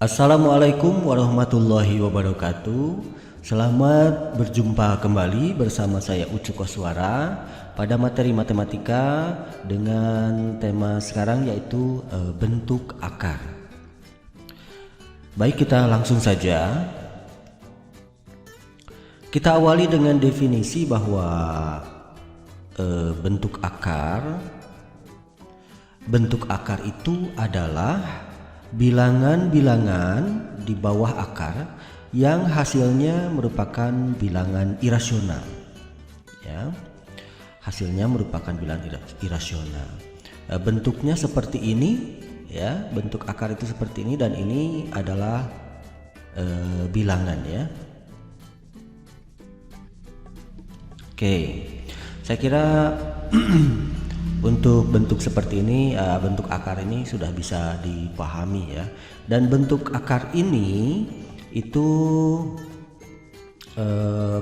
Assalamualaikum warahmatullahi wabarakatuh. Selamat berjumpa kembali bersama saya Ucu Koswara pada materi matematika dengan tema sekarang yaitu bentuk akar. Baik, kita langsung saja. Kita awali dengan definisi bahwa bentuk akar itu adalah bilangan-bilangan di bawah akar yang hasilnya merupakan bilangan irasional. Ya, hasilnya merupakan bilangan irasional. Bentuknya seperti ini, ya. Bentuk akar itu seperti ini dan ini adalah bilangan, ya. Oke, saya kira untuk bentuk seperti ini, bentuk akar ini sudah bisa dipahami, ya. Dan bentuk akar ini itu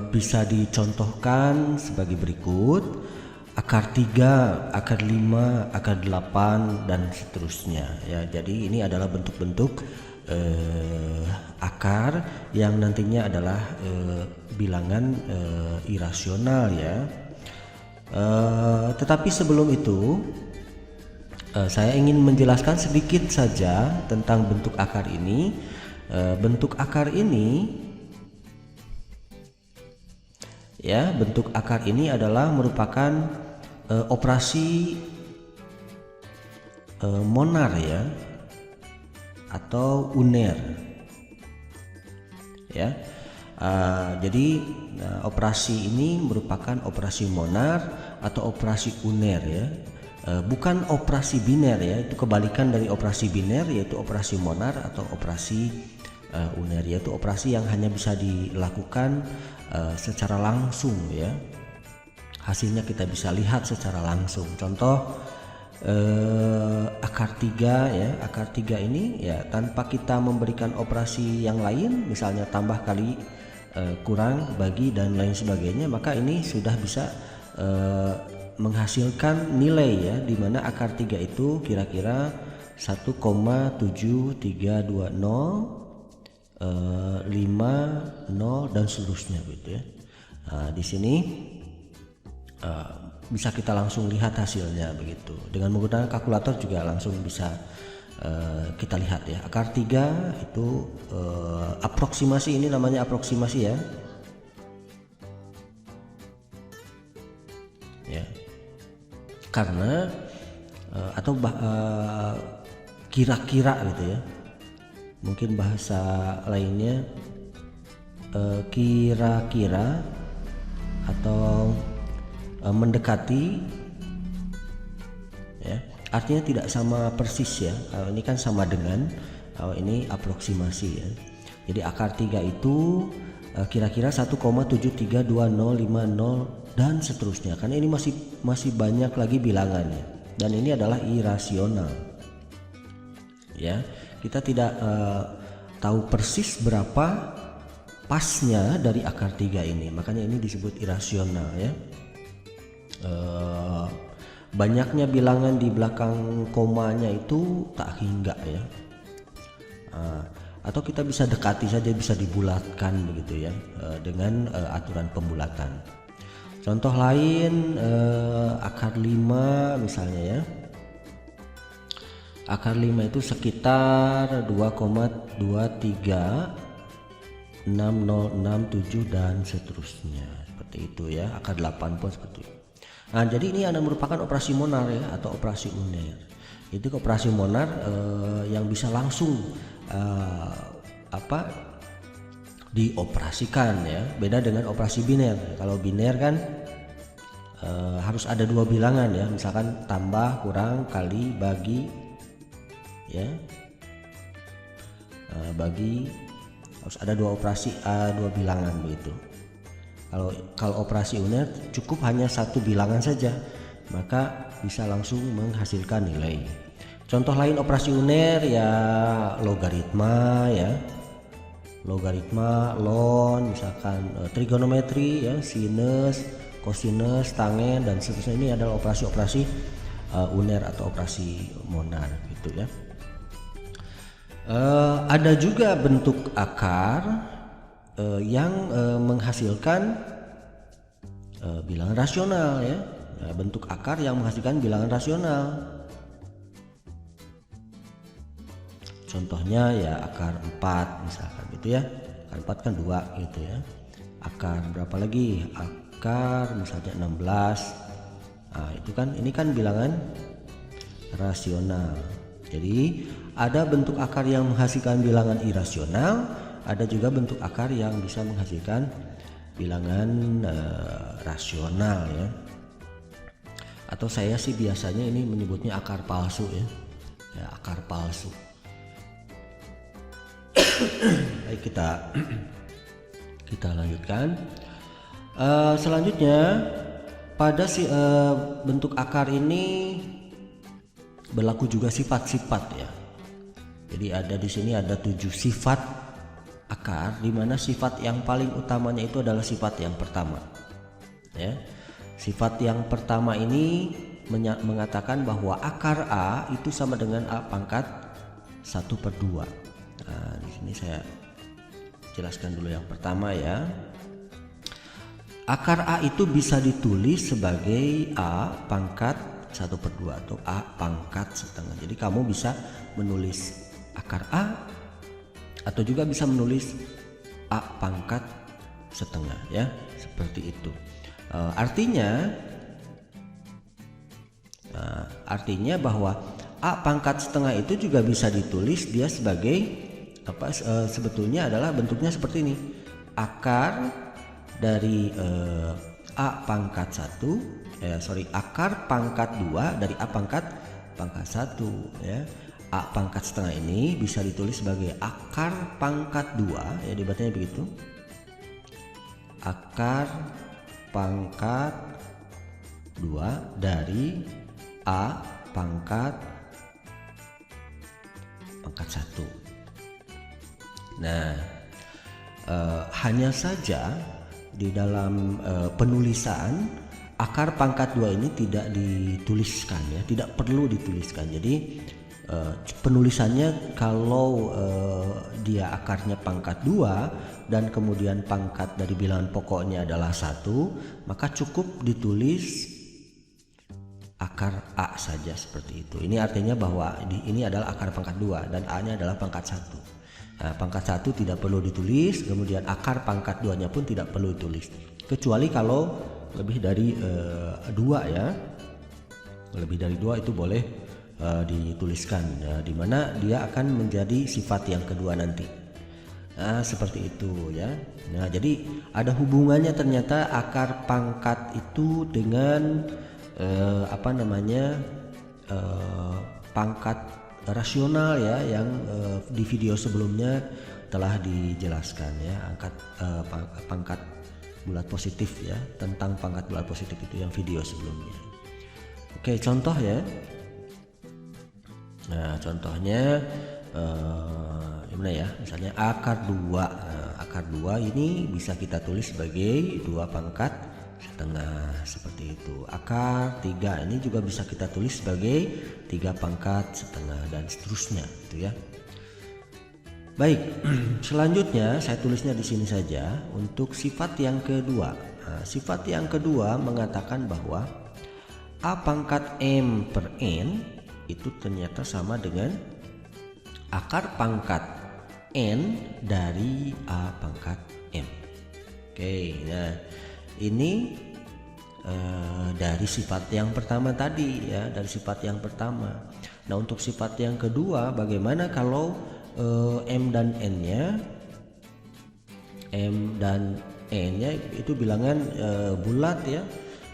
bisa dicontohkan sebagai berikut: akar 3, akar 5, akar 8 dan seterusnya, ya. Jadi ini adalah bentuk-bentuk akar yang nantinya adalah bilangan irasional, ya. Tetapi sebelum itu saya ingin menjelaskan sedikit saja tentang bentuk akar ini. Bentuk akar ini, ya, bentuk akar ini adalah merupakan operasi monar, ya, atau uner, ya. Jadi operasi ini merupakan operasi monar atau operasi uner, ya. Bukan operasi biner, ya. Itu kebalikan dari operasi biner, yaitu operasi monar atau operasi uner, yaitu operasi yang hanya bisa dilakukan secara langsung, ya. Hasilnya kita bisa lihat secara langsung. Contoh akar 3, ya. Akar 3 ini, ya, tanpa kita memberikan operasi yang lain, misalnya tambah, kali, kurang, bagi dan lain sebagainya, maka ini sudah bisa menghasilkan nilai, ya, dimana akar 3 itu kira-kira 1,722050 dan seterusnya, gitu, ya. Di sini bisa kita langsung lihat hasilnya begitu. Dengan menggunakan kalkulator juga langsung bisa kita lihat, ya. Akar 3 itu aproksimasi, ini namanya aproksimasi, ya. Ya. Karena atau kira-kira, gitu, ya. Mungkin bahasa lainnya kira-kira atau mendekati, ya. Artinya tidak sama persis, ya. Ini kan sama dengan, ini aproksimasi, ya. Jadi akar 3 itu kira-kira 1,732050 dan seterusnya, karena ini masih banyak lagi bilangannya dan ini adalah irasional, ya. Kita tidak tahu persis berapa pasnya dari akar 3 ini, makanya ini disebut irasional, ya. Banyaknya bilangan di belakang komanya itu tak hingga, ya. Atau kita bisa dekati saja, bisa dibulatkan begitu, ya, dengan aturan pembulatan. Contoh lain, akar 5 misalnya, ya. Akar 5 itu sekitar 2,236067 dan seterusnya, seperti itu, ya. Akar 8 pun seperti itu. Nah, jadi ini ada merupakan operasi monar, ya, atau operasi uner. Itu operasi monar yang bisa langsung dioperasikan, ya. Beda dengan operasi biner. Kalau biner kan harus ada dua bilangan, ya. Misalkan tambah, kurang, kali, bagi, ya. Bagi harus ada dua operasi, dua bilangan begitu. Kalau operasi uner cukup hanya satu bilangan saja, maka bisa langsung menghasilkan nilai. Contoh lain operasi uner, ya, logaritma, ya. Logaritma, ln, misalkan trigonometri, ya, sinus, kosinus, tangen dan seterusnya. Ini adalah operasi-operasi uner atau operasi monar, gitu, ya. Ada juga bentuk akar yang menghasilkan bilangan rasional ya. Nah, bentuk akar yang menghasilkan bilangan rasional. Contohnya ya akar 4 misalkan gitu ya. Akar 4 kan 2 gitu ya. Akar berapa lagi? Akar misalnya 16. Nah, itu kan ini kan bilangan rasional. Jadi ada bentuk akar yang menghasilkan bilangan irasional, ada juga bentuk akar yang bisa menghasilkan bilangan rasional ya. Atau saya sih biasanya ini menyebutnya akar palsu ya. Ya, akar palsu. Baik, kita lanjutkan. Selanjutnya pada bentuk akar ini berlaku juga sifat-sifat ya. Jadi ada di sini ada 7 sifat akar, di mana sifat yang paling utamanya itu adalah sifat yang pertama. Ya. Sifat yang pertama ini mengatakan bahwa akar A itu sama dengan A pangkat 1/2. Nah, di sini saya jelaskan dulu yang pertama ya. Akar A itu bisa ditulis sebagai A pangkat 1/2 atau A pangkat setengah. Jadi kamu bisa menulis akar A atau juga bisa menulis A pangkat setengah ya, seperti itu. Artinya bahwa A pangkat setengah itu juga bisa ditulis dia sebagai sebetulnya adalah bentuknya seperti ini. Akar dari A pangkat 1 akar pangkat 2 dari A pangkat 1 ya. A pangkat setengah ini bisa ditulis sebagai akar pangkat 2 ya, dibacanya begitu. Akar pangkat 2 dari A pangkat 1. Nah, hanya saja di dalam penulisan akar pangkat 2 ini tidak dituliskan ya, tidak perlu dituliskan. Jadi penulisannya kalau dia akarnya pangkat 2 dan kemudian pangkat dari bilangan pokoknya adalah 1, maka cukup ditulis akar A saja seperti itu. Ini artinya bahwa ini adalah akar pangkat 2 dan A-nya adalah pangkat 1. Nah, pangkat 1 tidak perlu ditulis, kemudian akar pangkat 2-nya pun tidak perlu ditulis. Kecuali kalau lebih dari 2 ya. Lebih dari 2 itu boleh dituliskan, di mana dia akan menjadi sifat yang kedua nanti. Nah, seperti itu ya. Nah, jadi ada hubungannya ternyata akar pangkat itu dengan pangkat rasional ya, yang di video sebelumnya telah dijelaskan ya, pangkat bulat positif ya, tentang pangkat bulat positif itu yang video sebelumnya. Oke, contoh ya. Nah, contohnya gimana ya? Misalnya akar 2. Akar 2 ini bisa kita tulis sebagai 2 pangkat setengah seperti itu. Akar 3 ini juga bisa kita tulis sebagai 3 pangkat setengah dan seterusnya gitu ya. Baik, selanjutnya saya tulisnya di sini saja untuk sifat yang kedua. Nah, sifat yang kedua mengatakan bahwa A pangkat M per N itu ternyata sama dengan akar pangkat N dari A pangkat M. Oke, nah ini dari sifat yang pertama tadi ya, dari sifat yang pertama. Nah, untuk sifat yang kedua, bagaimana kalau M dan N-nya itu bilangan bulat ya,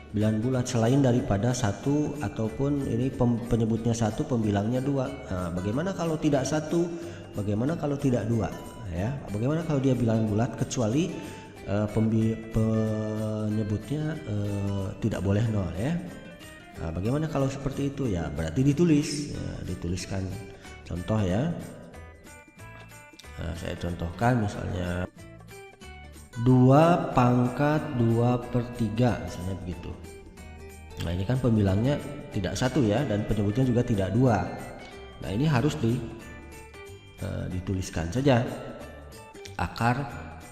bilangan bulat selain daripada 1 ataupun ini penyebutnya 1, pembilangnya 2. Nah, bagaimana kalau tidak 1? Bagaimana kalau tidak 2 ya? Bagaimana kalau dia bilangan bulat kecuali penyebutnya tidak boleh 0 ya. Nah, bagaimana kalau seperti itu ya? Berarti ditulis ya, dituliskan contoh ya. Nah, saya contohkan misalnya 2 pangkat 2/3 misalnya begitu. Nah, ini kan pembilangnya tidak 1 ya, dan penyebutnya juga tidak 2. Nah, ini harus dituliskan saja akar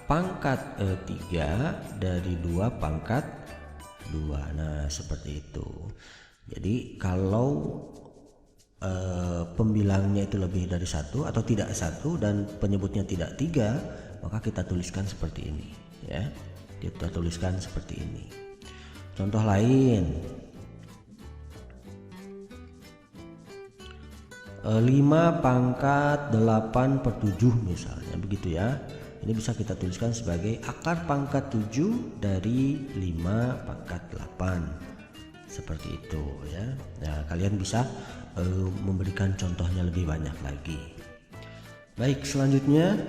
pangkat 3 dari 2 pangkat 2. Nah, seperti itu. Jadi kalau pembilangnya itu lebih dari 1 atau tidak 1 dan penyebutnya tidak 3, maka kita tuliskan seperti ini ya. Kita tuliskan seperti ini. Contoh lain, 5 pangkat 8/7 misalnya, begitu ya. Ini bisa kita tuliskan sebagai akar pangkat 7 dari 5 pangkat 8. Seperti itu ya. Nah, kalian bisa memberikan contohnya lebih banyak lagi. Baik, selanjutnya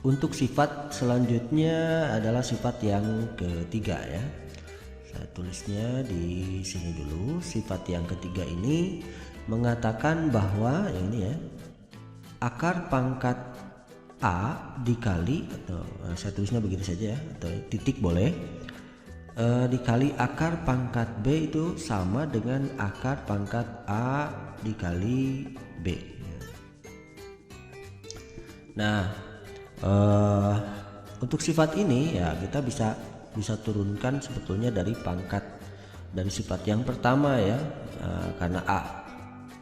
untuk sifat selanjutnya adalah sifat yang ketiga ya. Saya tulisnya di sini dulu. Sifat yang ketiga ini mengatakan bahwa yang ini ya, akar pangkat A dikali, atau saya tulisnya begini saja ya, atau titik boleh, dikali akar pangkat B itu sama dengan akar pangkat A dikali B. Nah, untuk sifat ini ya kita bisa turunkan sebetulnya dari pangkat dari sifat yang pertama ya, karena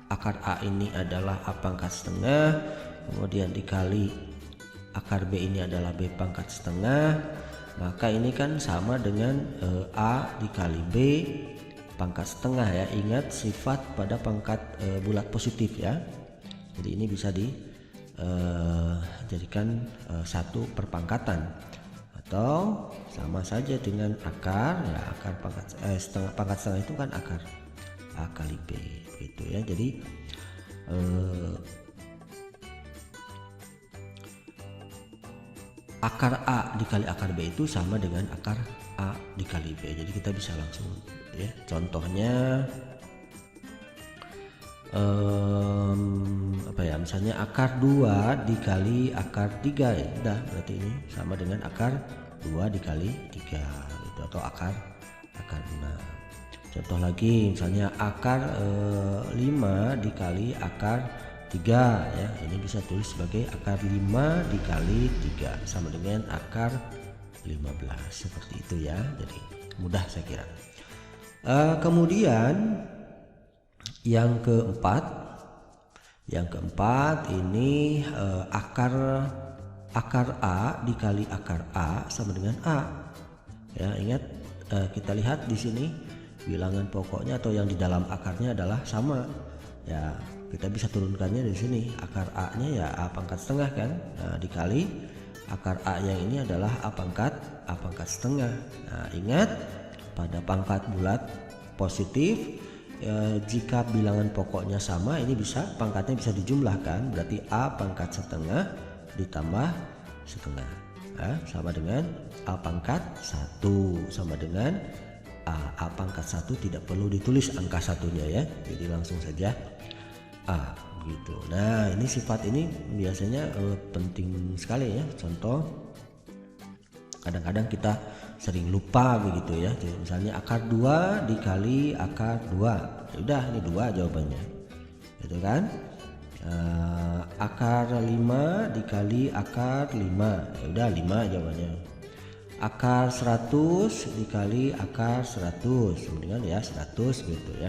akar A ini adalah A pangkat setengah, kemudian dikali akar B ini adalah B pangkat setengah, maka ini kan sama dengan A dikali B pangkat setengah ya. Ingat sifat pada pangkat bulat positif ya. Jadi ini bisa dijadikan satu perpangkatan atau sama saja dengan akar ya, akar pangkat setengah itu kan akar A kali B gitu ya. Jadi akar A dikali akar B itu sama dengan akar A dikali B. Jadi kita bisa langsung ya. Contohnya apa ya, misalnya akar 2 dikali akar 3 ya, udah berarti ini sama dengan akar 2 dikali 3 gitu, atau akar 6. Contoh lagi misalnya akar 5 dikali akar 3 ya, ini bisa tulis sebagai akar 5 dikali 3 sama dengan akar 15, seperti itu ya. Jadi mudah saya kira. Kemudian yang keempat ini akar A dikali akar A sama dengan A ya. Ingat, kita lihat di sini bilangan pokoknya atau yang di dalam akarnya adalah sama ya. Kita bisa turunkannya di sini. Akar A-nya ya A pangkat setengah kan. Nah, dikali akar A yang ini adalah A pangkat setengah. Nah, ingat pada pangkat bulat positif jika bilangan pokoknya sama, ini bisa pangkatnya bisa dijumlahkan. Berarti A pangkat setengah ditambah setengah sama dengan A pangkat 1 sama dengan A pangkat 1 tidak perlu ditulis angka satunya ya. Jadi langsung saja A gitu. Nah, ini sifat ini biasanya penting sekali ya. Contoh, kadang-kadang kita sering lupa begitu ya. Jadi misalnya akar 2 dikali akar 2, ya udah ini 2 jawabannya gitu kan. Akar 5 dikali akar 5, ya udah 5 jawabannya. Akar 100 dikali akar 100 sama dengan ya 100 gitu ya.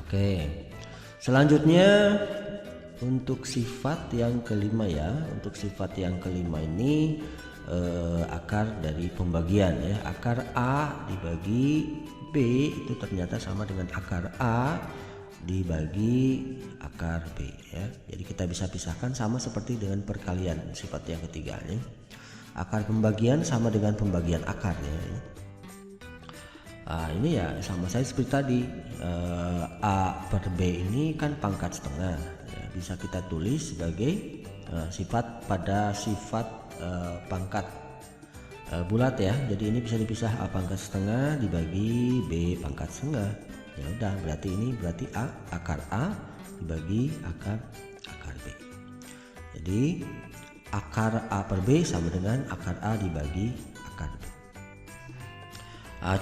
Oke, selanjutnya untuk sifat yang kelima ya. Untuk sifat yang kelima ini akar dari pembagian ya. Akar A dibagi B itu ternyata sama dengan akar A dibagi akar B ya. Jadi kita bisa pisahkan sama seperti dengan perkalian sifat yang ketiga ya. Akar pembagian sama dengan pembagian akarnya ya. Ini ya sama saya seperti tadi, A per B ini kan pangkat setengah ya, bisa kita tulis sebagai sifat pada sifat pangkat bulat ya. Jadi ini bisa dipisah A pangkat setengah dibagi B pangkat setengah, ya udah berarti ini berarti A akar A dibagi akar B. Jadi akar A per B sama dengan akar A dibagi akar B.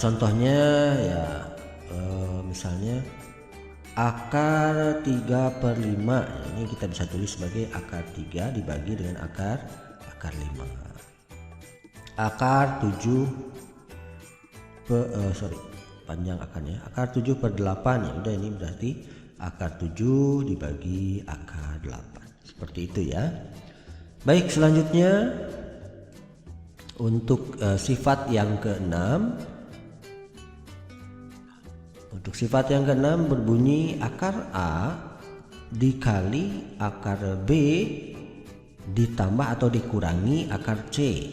Contohnya ya misalnya akar 3/5, ini kita bisa tulis sebagai akar 3 dibagi dengan akar 5. Akar 7 panjang akarnya, akar 7/8, ya udah ini berarti akar 7 dibagi akar 8, seperti itu ya. Baik, selanjutnya untuk sifat yang keenam. Untuk sifat yang keenam berbunyi akar A dikali akar B ditambah atau dikurangi akar C.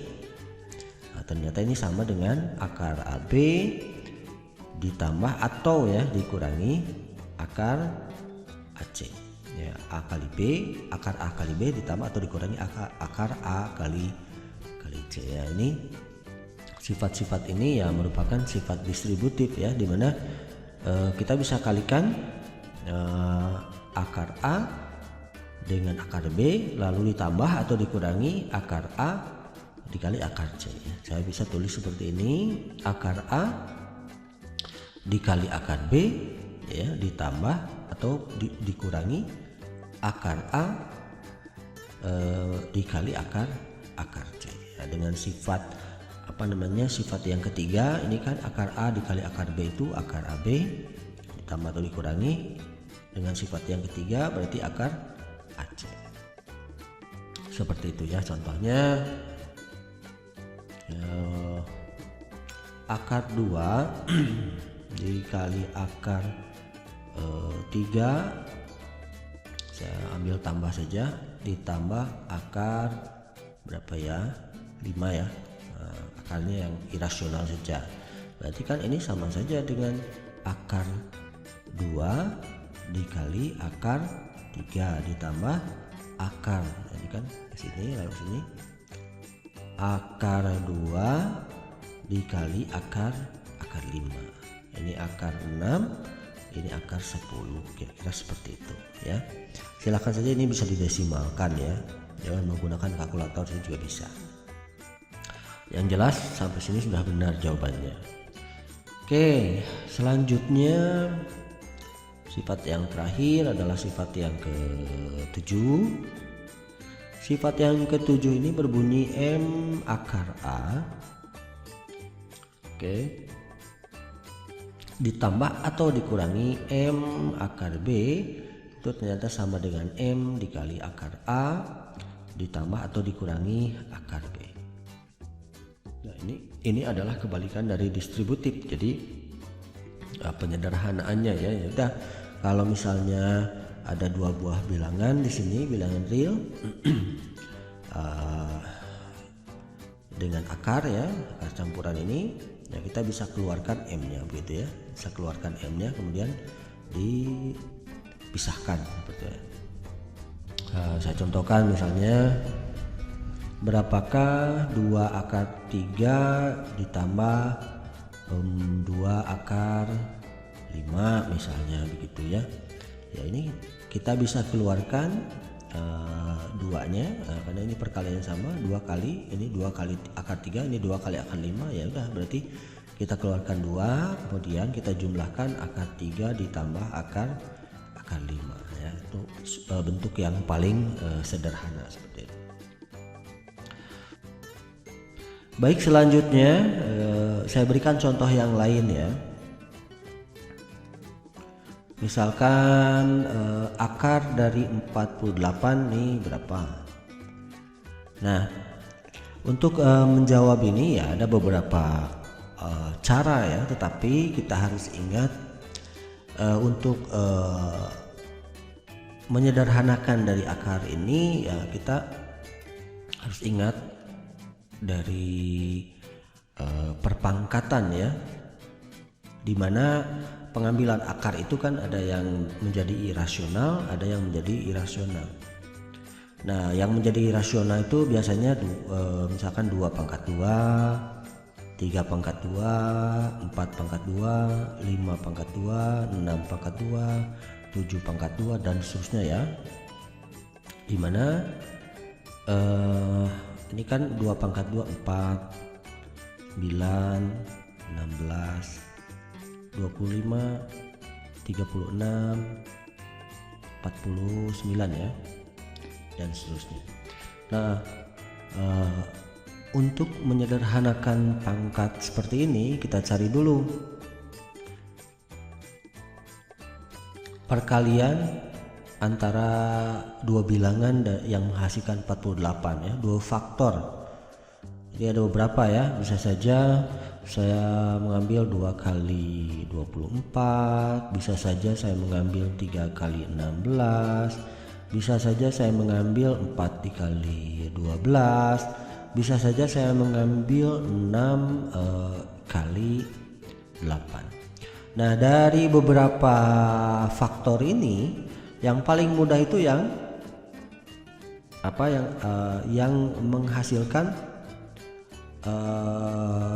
Nah, ternyata ini sama dengan akar AB ditambah atau ya dikurangi akar AC. Ya, A kali B, akar A kali B ditambah atau dikurangi akar A kali C. Ya, ini sifat-sifat ini ya merupakan sifat distributif ya, dimana kita bisa kalikan akar A dengan akar B lalu ditambah atau dikurangi akar A dikali akar C ya. Saya bisa tulis seperti ini, akar A dikali akar B ya ditambah atau dikurangi akar A dikali akar C ya, dengan sifat sifat yang ketiga ini kan akar A dikali akar B itu akar AB ditambah atau dikurangi dengan sifat yang ketiga berarti akar AC. Seperti itu ya contohnya. Akar 2 dikali akar 3, saya ambil tambah saja, ditambah akar berapa ya, 5 ya. Akarnya yang irasional saja, berarti kan ini sama saja dengan akar 2 dikali akar 3 ditambah akar, jadi kan di sini lalu sini akar 2 dikali akar 5, ini akar 6, ini akar 10, kira-kira seperti itu ya. Silakan saja ini bisa didesimalkan ya, jangan menggunakan kalkulator juga bisa. Yang jelas sampai sini sudah benar jawabannya. Oke, selanjutnya sifat yang terakhir adalah sifat yang ke-7. Sifat yang ke-7 ini berbunyi M akar A. Oke. Ditambah atau dikurangi M akar B, itu ternyata sama dengan M dikali akar A ditambah atau dikurangi akar B. Nah, ini adalah kebalikan dari distributif. Jadi penyederhanaannya ya udah, kalau misalnya ada dua buah bilangan di sini, bilangan real dengan akar ya, akar campuran ini ya, kita bisa keluarkan M-nya begitu ya, bisa keluarkan M-nya kemudian dipisahkan seperti itu. Saya contohkan misalnya, berapakah 2 akar 3 ditambah 2 akar 5 misalnya begitu ya. Ya ini kita bisa keluarkan duanya karena ini perkalian sama, 2 kali ini 2 kali akar 3, ini 2 kali akar 5, ya udah berarti kita keluarkan 2, kemudian kita jumlahkan akar 3 ditambah akar 5 ya. Itu bentuk yang paling sederhana seperti itu. Baik, selanjutnya saya berikan contoh yang lain ya. Misalkan akar dari 48 nih berapa? Nah, untuk menjawab ini ya ada beberapa cara ya, tetapi kita harus ingat untuk menyederhanakan dari akar ini ya, kita harus ingat dari perpangkatan ya, dimana pengambilan akar itu kan ada yang menjadi irasional, ada yang menjadi irasional. Nah, yang menjadi irasional itu biasanya misalkan 2 pangkat 2, 3 pangkat 2, 4 pangkat 2, 5 pangkat 2, 6 pangkat 2, 7 pangkat 2 dan seterusnya ya. Dimana ini kan 2 pangkat 2 4, 9, 16, 25, 36, 49 ya, dan seterusnya. Nah, untuk menyederhanakan pangkat seperti ini, kita cari dulu perkalian antara dua bilangan yang menghasilkan 48 ya, dua faktor. Jadi ada beberapa ya, bisa saja saya mengambil 2 kali 24, bisa saja saya mengambil 3 kali 16, bisa saja saya mengambil 4 dikali 12, bisa saja saya mengambil 6 kali 8. Nah, dari beberapa faktor ini yang paling mudah itu yang menghasilkan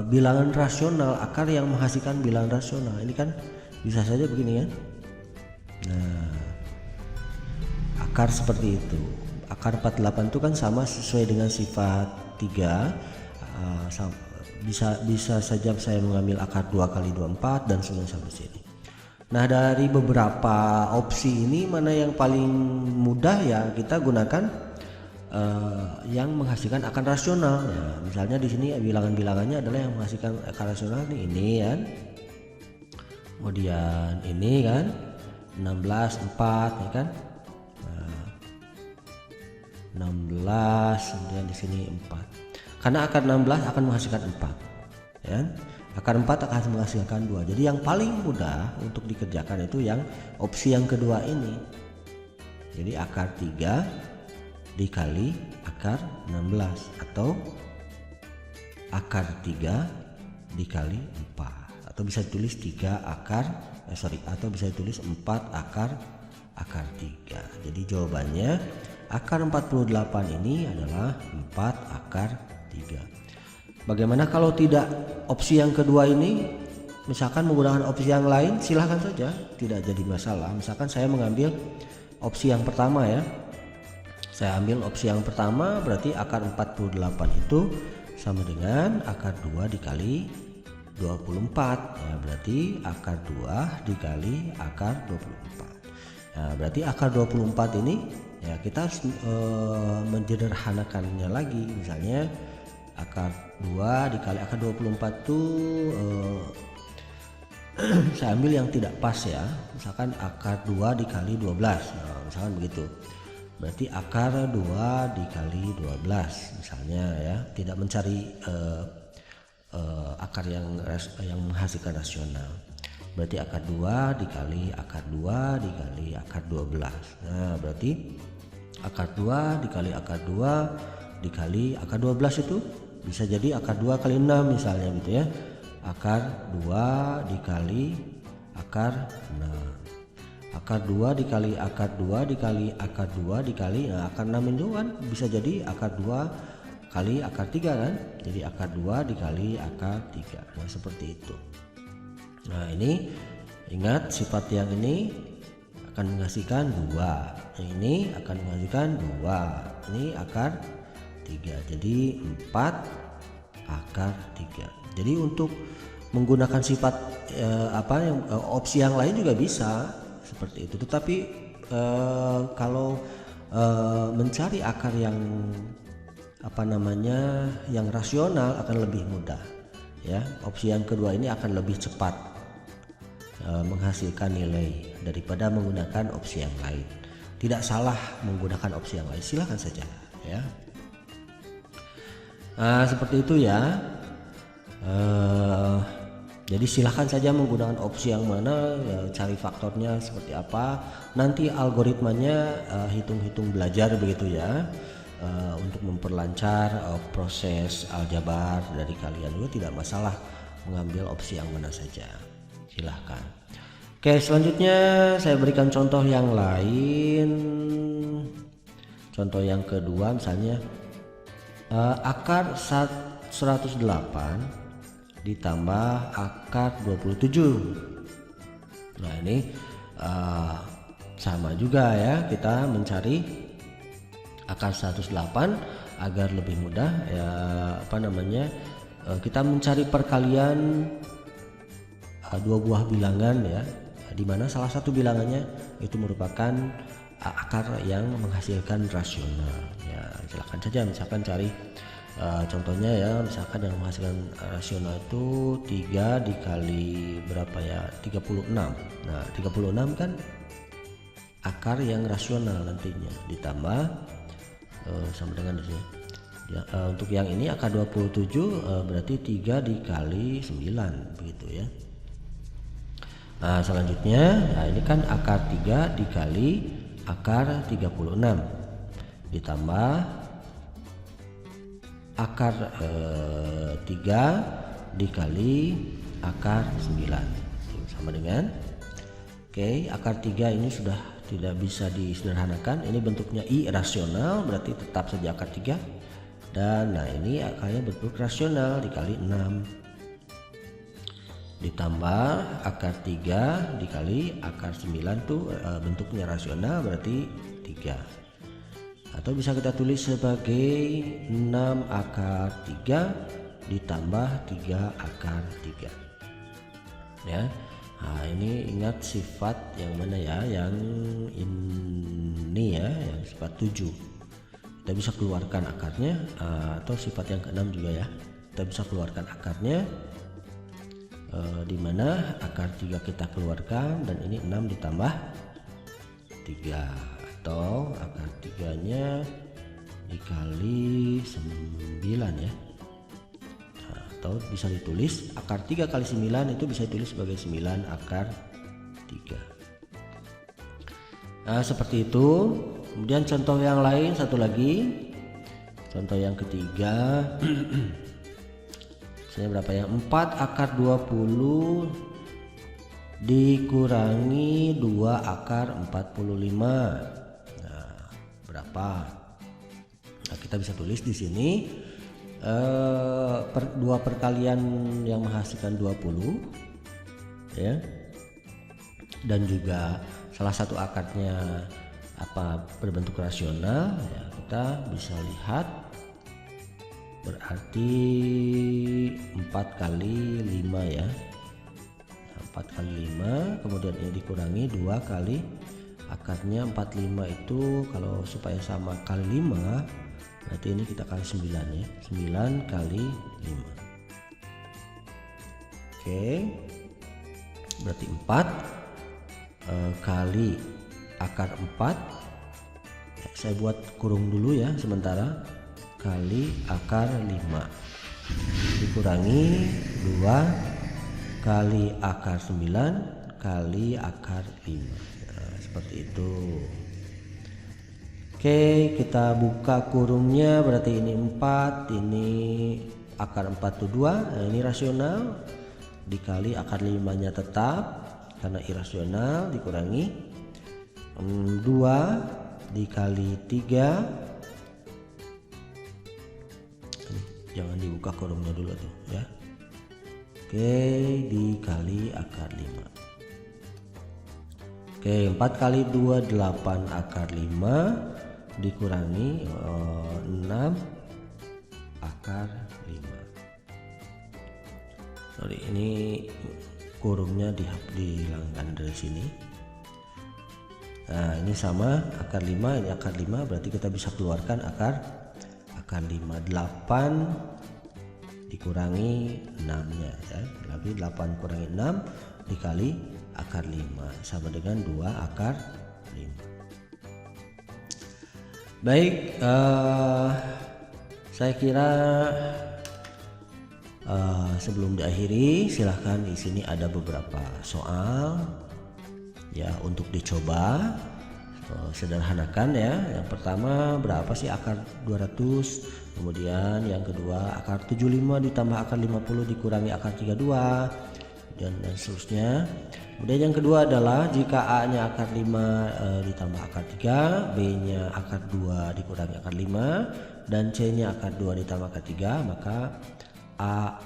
bilangan rasional, akar yang menghasilkan bilangan rasional. Ini kan bisa saja begini kan. Nah, akar seperti itu. Akar 48 itu kan sama sesuai dengan sifat 3. Bisa saja saya mengambil akar 2 kali 24 dan sampai sini. Nah, dari beberapa opsi ini mana yang paling mudah ya kita gunakan yang menghasilkan akar rasional. Ya, misalnya di sini bilangan-bilangannya adalah yang menghasilkan akar rasional ini kan. Kemudian ini kan 16 4 ya kan. Nah, 16 kemudian di sini 4. Karena akar 16 akan menghasilkan 4 ya. Akar 4 akan menghasilkan 2. Jadi yang paling mudah untuk dikerjakan itu yang opsi yang kedua ini. Jadi akar 3 dikali akar 16 atau akar 3 dikali 4, atau bisa ditulis 3 akar atau bisa ditulis 4 akar 3. Jadi jawabannya akar 48 ini adalah 4 akar 3. Bagaimana kalau tidak opsi yang kedua ini, misalkan menggunakan opsi yang lain, silahkan saja, tidak jadi masalah. Misalkan saya mengambil opsi yang pertama ya, saya ambil opsi yang pertama, berarti akar 48 itu sama dengan akar 2 dikali 24 ya, berarti akar 2 dikali akar 24. Nah, berarti akar 24 ini ya kita harus menyederhanakannya lagi. Misalnya akar 2 dikali akar 24 itu saya ambil yang tidak pas ya, misalkan akar 2 dikali 12. Nah, misalkan begitu, berarti akar 2 dikali 12 misalnya ya, tidak mencari akar yang menghasilkan rasional. Berarti akar 2 dikali akar 2 dikali akar 12. Nah, berarti akar 2 dikali akar 2 dikali akar 12 itu bisa jadi akar 2 kali 6 misalnya gitu ya. Akar 2 dikali akar 6. Akar 2 dikali akar 2 dikali akar 2 dikali akar 6 itu kan bisa jadi akar 2 kali akar 3 kan. Jadi akar 2 dikali akar 3. Nah, seperti itu. Nah, ini ingat sifat yang ini akan menghasilkan 2. Yang ini akan menghasilkan 2. Ini akar 3. Jadi 4 akar 3. Jadi untuk menggunakan sifat opsi yang lain juga bisa seperti itu. Tetapi kalau mencari akar yang yang rasional akan lebih mudah ya. Opsi yang kedua ini akan lebih cepat menghasilkan nilai daripada menggunakan opsi yang lain. Tidak salah menggunakan opsi yang lain, silakan saja ya. Nah, seperti itu ya. Jadi silahkan saja menggunakan opsi yang mana ya, cari faktornya seperti apa, nanti algoritmanya hitung-hitung belajar begitu ya, untuk memperlancar proses aljabar dari kalian juga tidak masalah mengambil opsi yang mana saja, silahkan. Oke, selanjutnya saya berikan contoh yang lain. Contoh yang kedua misalnya akar 108 ditambah akar 27. Nah, ini sama juga ya, kita mencari akar 108 agar lebih mudah ya, kita mencari perkalian dua buah bilangan ya. di mana salah satu bilangannya itu merupakan akar yang menghasilkan rasional. Ya, silakan saja misalkan cari contohnya ya, misalkan yang menghasilkan rasional itu 3 dikali berapa ya, 36. Nah 36 kan akar yang rasional nantinya, ditambah sama dengan di sini ya, untuk yang ini akar 27 berarti 3 dikali 9 begitu ya. Nah selanjutnya, nah ini kan akar 3 dikali akar 36 ditambah akar 3 dikali akar 9 sama dengan akar 3 ini sudah tidak bisa disederhanakan, ini bentuknya irasional berarti tetap saja akar 3, dan nah ini akarnya bentuk rasional dikali 6 ditambah akar 3 dikali akar 9 tuh bentuknya rasional berarti 3, atau bisa kita tulis sebagai 6 akar 3 ditambah 3 akar 3 ya. Nah ini ingat sifat yang mana ya, yang ini ya, yang sifat 7 kita bisa keluarkan akarnya, atau sifat yang ke-6 juga ya, kita bisa keluarkan akarnya, dimana akar 3 kita keluarkan dan ini 6 ditambah 3, atau akar 3 nya dikali 9 ya. Nah, atau bisa ditulis akar 3 kali 9 itu bisa ditulis sebagai 9 akar 3. Nah seperti itu. Kemudian contoh yang lain satu lagi, contoh yang ketiga. Misalnya berapa ya, 4 akar 20 dikurangi 2 akar 45. Nah berapa? Nah kita bisa tulis di sini dua perkalian yang menghasilkan 20 ya, dan juga salah satu akarnya berbentuk rasional ya, kita bisa lihat berarti 4 kali 5 ya, 4 kali 5, kemudian ini dikurangi 2 kali akarnya 45 itu, kalau supaya sama kali 5 berarti ini kita kali 9 ya, 9 kali 5. Berarti 4 kali akar 4 ya, saya buat kurung dulu ya sementara, kali akar 5 dikurangi 2 kali akar 9 kali akar 5. Nah, seperti itu. Kita buka kurungnya, berarti ini 4, ini akar 4 itu 2, nah ini rasional dikali akar 5 nya tetap karena irasional, dikurangi 2 dikali 3, jangan dibuka kurungnya dulu tuh ya. Dikali akar 5. 4 kali 2 8 akar 5 dikurangi 6 akar 5. Sorry, ini kurungnya dihilangkan dari sini. Nah ini sama akar 5, ini akar 5, berarti kita bisa keluarkan akar 5. 8 dikurangi 6 nya ya, lebih 8 kurangi 6 dikali akar 5 sama dengan 2 akar 5. Baik, saya kira sebelum diakhiri silahkan di sini ada beberapa soal ya untuk dicoba. Sederhanakan ya. Yang pertama berapa sih akar 200, kemudian yang kedua akar 75 ditambah akar 50 dikurangi akar 32 dan seterusnya. Kemudian yang kedua adalah jika A nya akar 5 ditambah akar 3, B nya akar 2 dikurangi akar 5, dan C nya akar 2 ditambah akar 3, maka A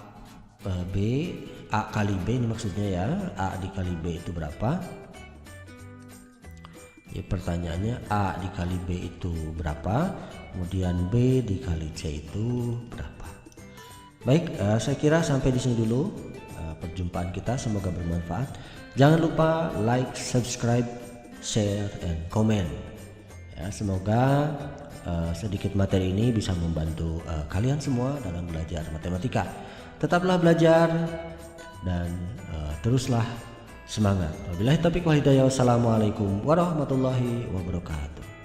kali B ini maksudnya ya, A dikali B itu berapa? Ya, pertanyaannya A dikali B itu berapa, kemudian B dikali C itu berapa. Baik, saya kira sampai di sini dulu perjumpaan kita, semoga bermanfaat. Jangan lupa like, subscribe, share, and comment. Ya, semoga sedikit materi ini bisa membantu kalian semua dalam belajar matematika. Tetaplah belajar dan teruslah semangat. Wabillahi taufiq wal hidayah. Wassalamualaikum warahmatullahi wabarakatuh.